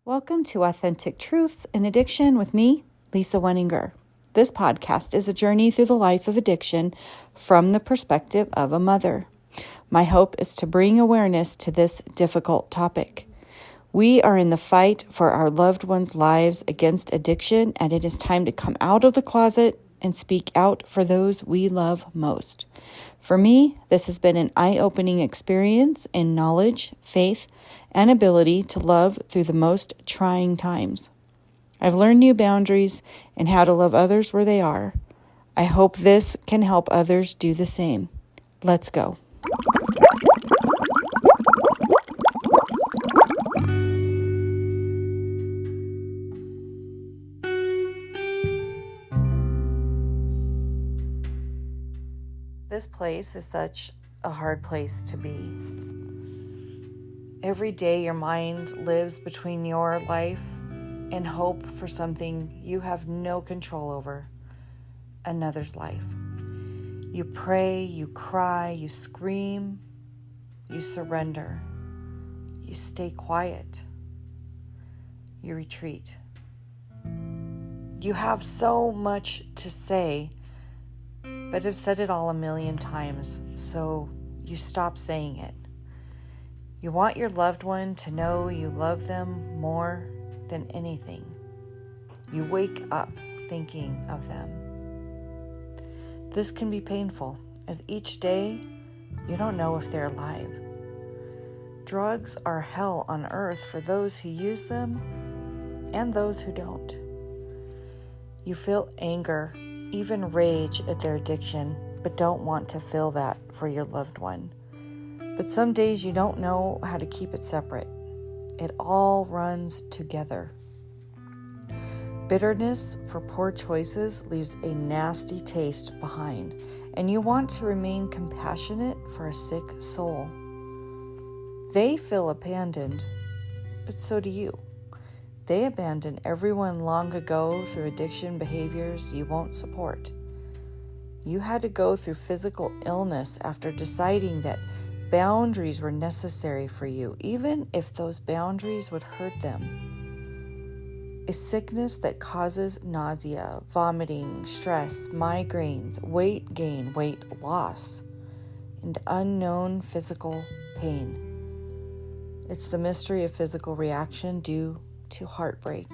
Welcome to Authentic Truths in Addiction with me, Lisa Wenninger. This podcast is a journey through the life of addiction from the perspective of a mother. My hope is to bring awareness to this difficult topic. We are in the fight for our loved ones' lives against addiction, and it is time to come out of the closet and speak out for those we love most. For me, this has been an eye-opening experience in knowledge, faith, and ability to love through the most trying times. I've learned new boundaries and how to love others where they are. I hope this can help others do the same. Let's go. This place is such a hard place to be. Every day your mind lives between your life and hope for something you have no control over, another's life. You pray, you cry, you scream, you surrender, you stay quiet, you retreat. You have so much to say, but have said it all a million times, so you stop saying it. You want your loved one to know you love them more than anything. You wake up thinking of them. This can be painful, as each day you don't know if they're alive. Drugs are hell on earth for those who use them and those who don't. You feel anger, even rage at their addiction, but don't want to feel that for your loved one. But some days you don't know how to keep it separate. It all runs together. Bitterness for poor choices leaves a nasty taste behind, and you want to remain compassionate for a sick soul. They feel abandoned, but so do you. They abandoned everyone long ago through addiction behaviors you won't support. You had to go through physical illness after deciding that boundaries were necessary for you, even if those boundaries would hurt them. A sickness that causes nausea, vomiting, stress, migraines, weight gain, weight loss, and unknown physical pain. It's the mystery of physical reaction due to heartbreak.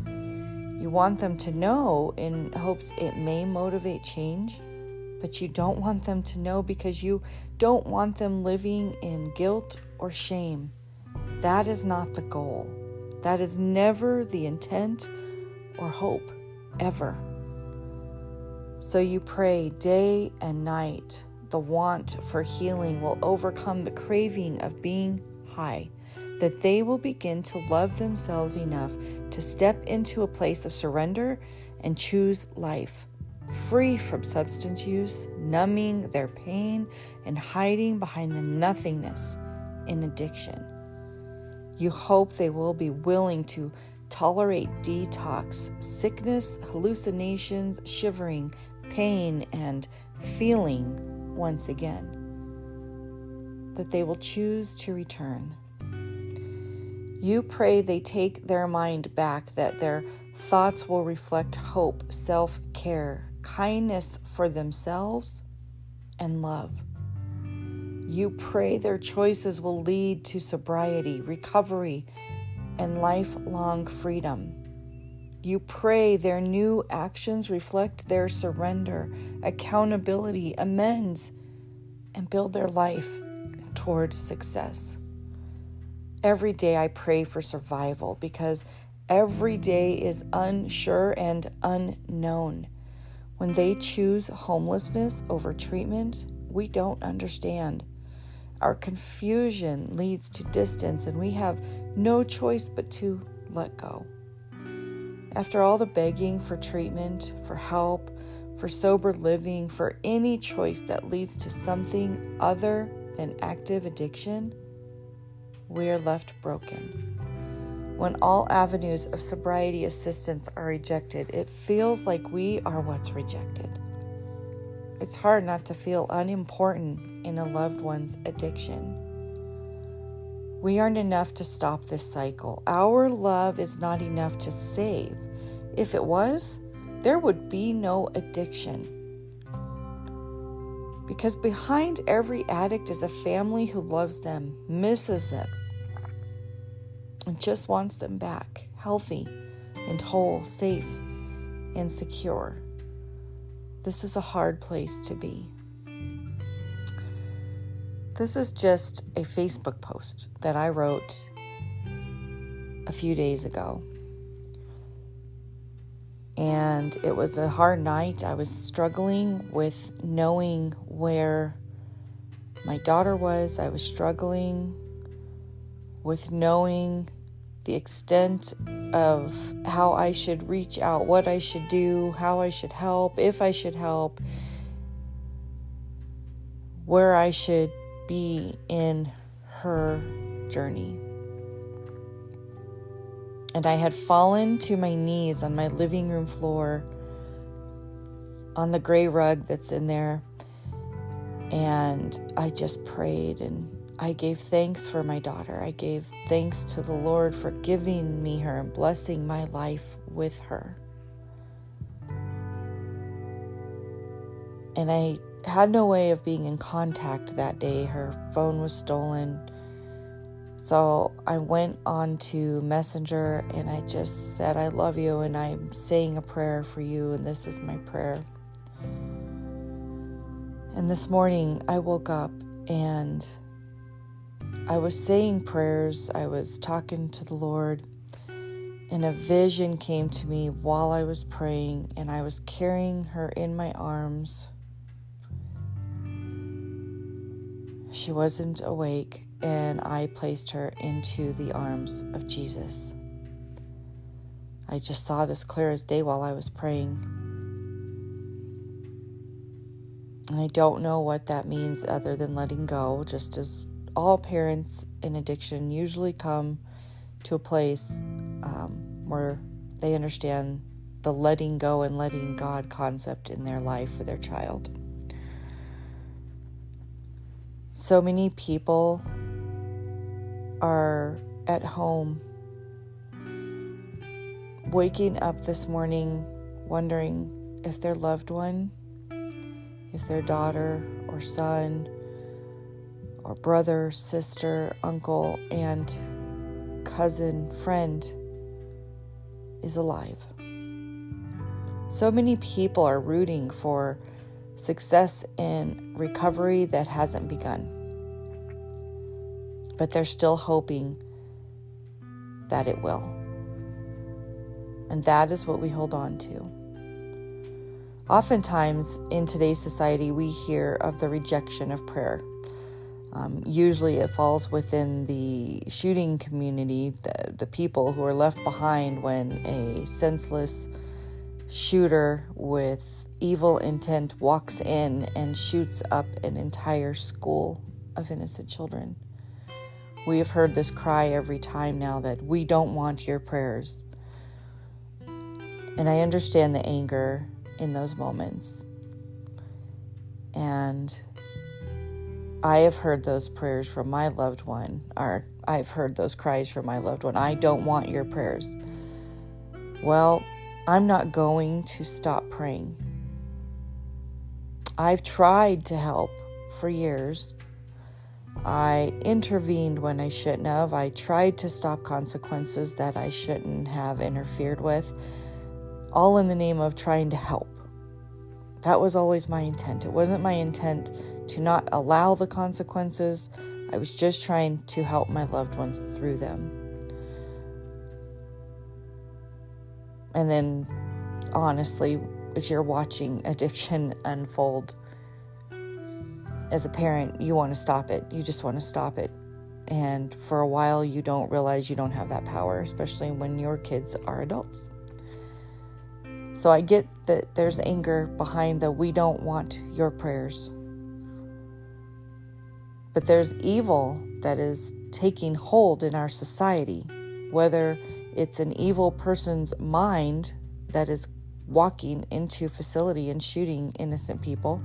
You want them to know in hopes it may motivate change, but you don't want them to know because you don't want them living in guilt or shame. That is not the goal. That is never the intent or hope, ever. So you pray day and night. The want for healing will overcome the craving of being high, that they will begin to love themselves enough to step into a place of surrender and choose life, free from substance use, numbing their pain, and hiding behind the nothingness in addiction. You hope they will be willing to tolerate detox, sickness, hallucinations, shivering, pain, and feeling once again, that they will choose to return. You pray they take their mind back, that their thoughts will reflect hope, self-care, kindness for themselves, and love. You pray their choices will lead to sobriety, recovery, and lifelong freedom. You pray their new actions reflect their surrender, accountability, amends, and build their life toward success. Every day I pray for survival because every day is unsure and unknown. When they choose homelessness over treatment, we don't understand. Our confusion leads to distance, and we have no choice but to let go. After all the begging for treatment, for help, for sober living, for any choice that leads to something other than active addiction, we are left broken. When all avenues of sobriety assistance are rejected, it feels like we are what's rejected. It's hard not to feel unimportant in a loved one's addiction. We aren't enough to stop this cycle. Our love is not enough to save. If it was, there would be no addiction. Because behind every addict is a family who loves them, misses them, and just wants them back, healthy and whole, safe and secure. This is a hard place to be. This is just a Facebook post that I wrote a few days ago. And it was a hard night. I was struggling with knowing where my daughter was. I was struggling with knowing the extent of how I should reach out, what I should do, how I should help, if I should help, where I should be in her journey. And I had fallen to my knees on my living room floor on the gray rug that's in there. And I just prayed and I gave thanks for my daughter. I gave thanks to the Lord for giving me her and blessing my life with her. And I had no way of being in contact that day. Her phone was stolen. So I went on to Messenger and I just said, I love you and I'm saying a prayer for you and this is my prayer. And this morning I woke up and I was saying prayers. I was talking to the Lord and a vision came to me while I was praying and I was carrying her in my arms. She wasn't awake, and I placed her into the arms of Jesus. I just saw this clear as day while I was praying. And I don't know what that means other than letting go, just as all parents in addiction usually come to a place where they understand the letting go and letting God concept in their life for their child. So many people are at home waking up this morning wondering if their loved one, if their daughter or son or brother, sister, uncle, aunt, cousin, friend is alive. So many people are rooting for success in recovery that hasn't begun. But they're still hoping that it will. And that is what we hold on to. Oftentimes in today's society, we hear of the rejection of prayer. Usually it falls within the shooting community, the people who are left behind when a senseless shooter with evil intent walks in and shoots up an entire school of innocent children. We have heard this cry every time now that we don't want your prayers. And I understand the anger in those moments. And I have heard those prayers from my loved one, or I've heard those cries from my loved one. I don't want your prayers. Well, I'm not going to stop praying. I've tried to help for years. I intervened when I shouldn't have. I tried to stop consequences that I shouldn't have interfered with, all in the name of trying to help. That was always my intent. It wasn't my intent to not allow the consequences. I was just trying to help my loved ones through them. And then, honestly, as you're watching addiction unfold, as a parent, you want to stop it. You just want to stop it. And for a while, you don't realize you don't have that power, especially when your kids are adults. So I get that there's anger behind the we don't want your prayers. But there's evil that is taking hold in our society, whether it's an evil person's mind that is walking into a facility and shooting innocent people,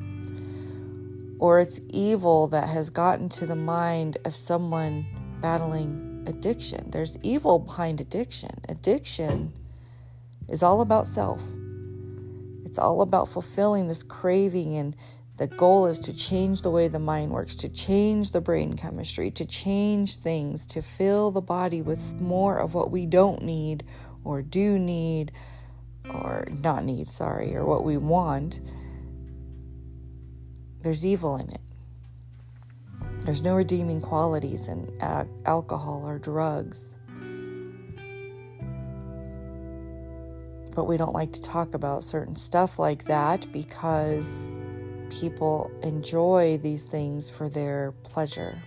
or it's evil that has gotten to the mind of someone battling addiction. There's evil behind addiction. Addiction is all about self. It's all about fulfilling this craving, and the goal is to change the way the mind works, to change the brain chemistry, to change things, to fill the body with more of what we don't need or do need or not need, or what we want. There's evil in it. There's no redeeming qualities in alcohol or drugs. But we don't like to talk about certain stuff like that because people enjoy these things for their pleasure.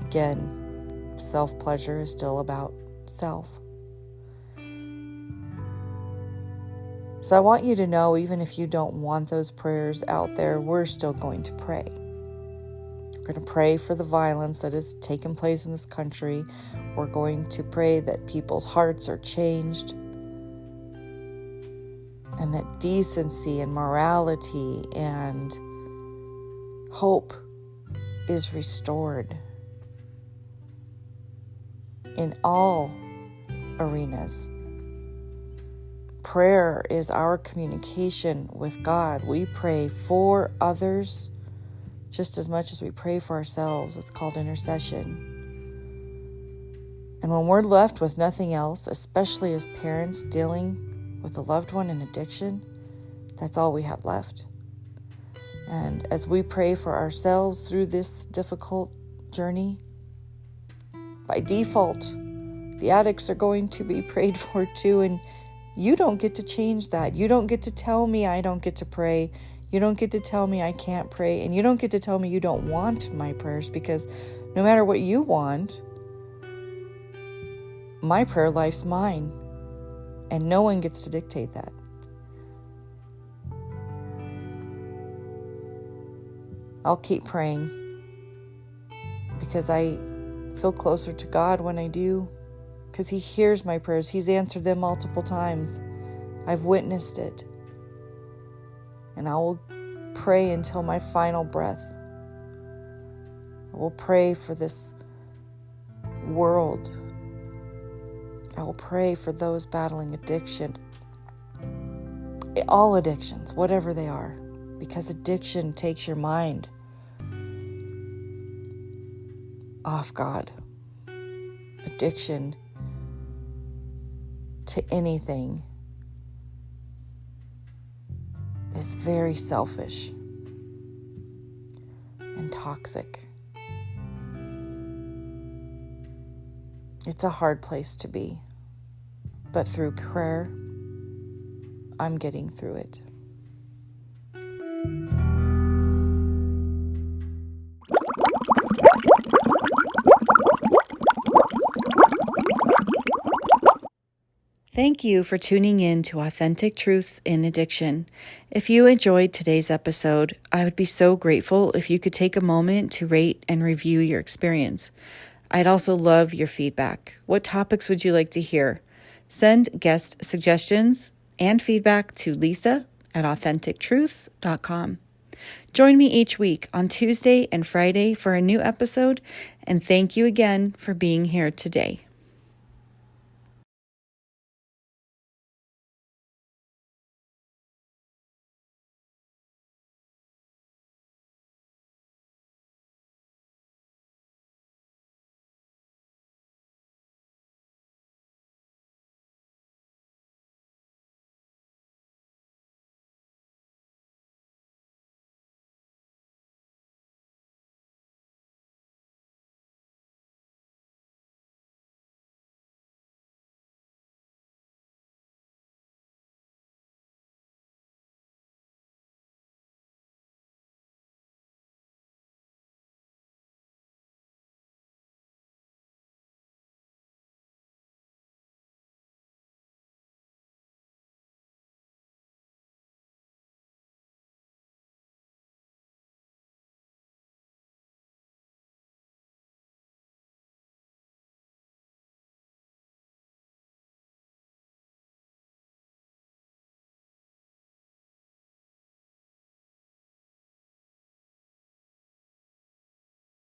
Again, self-pleasure is still about self. So I want you to know, even if you don't want those prayers out there, we're still going to pray. We're going to pray for the violence that has taken place in this country. We're going to pray that people's hearts are changed and that decency and morality and hope is restored in all arenas. Prayer is our communication with God. We pray for others just as much as we pray for ourselves. It's called intercession. And when we're left with nothing else, especially as parents dealing with a loved one in addiction, that's all we have left. And as we pray for ourselves through this difficult journey, by default, the addicts are going to be prayed for too, and you don't get to change that. You don't get to tell me I don't get to pray. You don't get to tell me I can't pray, and you don't get to tell me you don't want my prayers, because no matter what you want, my prayer life's mine, and no one gets to dictate that. I'll keep praying because I feel closer to God when I do, because He hears my prayers. He's answered them multiple times. I've witnessed it. And I will pray until my final breath. I will pray for this world. I will pray for those battling addiction. All addictions, whatever they are. Because addiction takes your mind off God. Addiction to anything is very selfish and toxic. It's a hard place to be, but through prayer, I'm getting through it. Thank you for tuning in to Authentic Truths in Addiction. If you enjoyed today's episode, I would be so grateful if you could take a moment to rate and review your experience. I'd also love your feedback. What topics would you like to hear? Send guest suggestions and feedback to lisa@authentictruths.com. Join me each week on Tuesday and Friday for a new episode, and thank you again for being here today.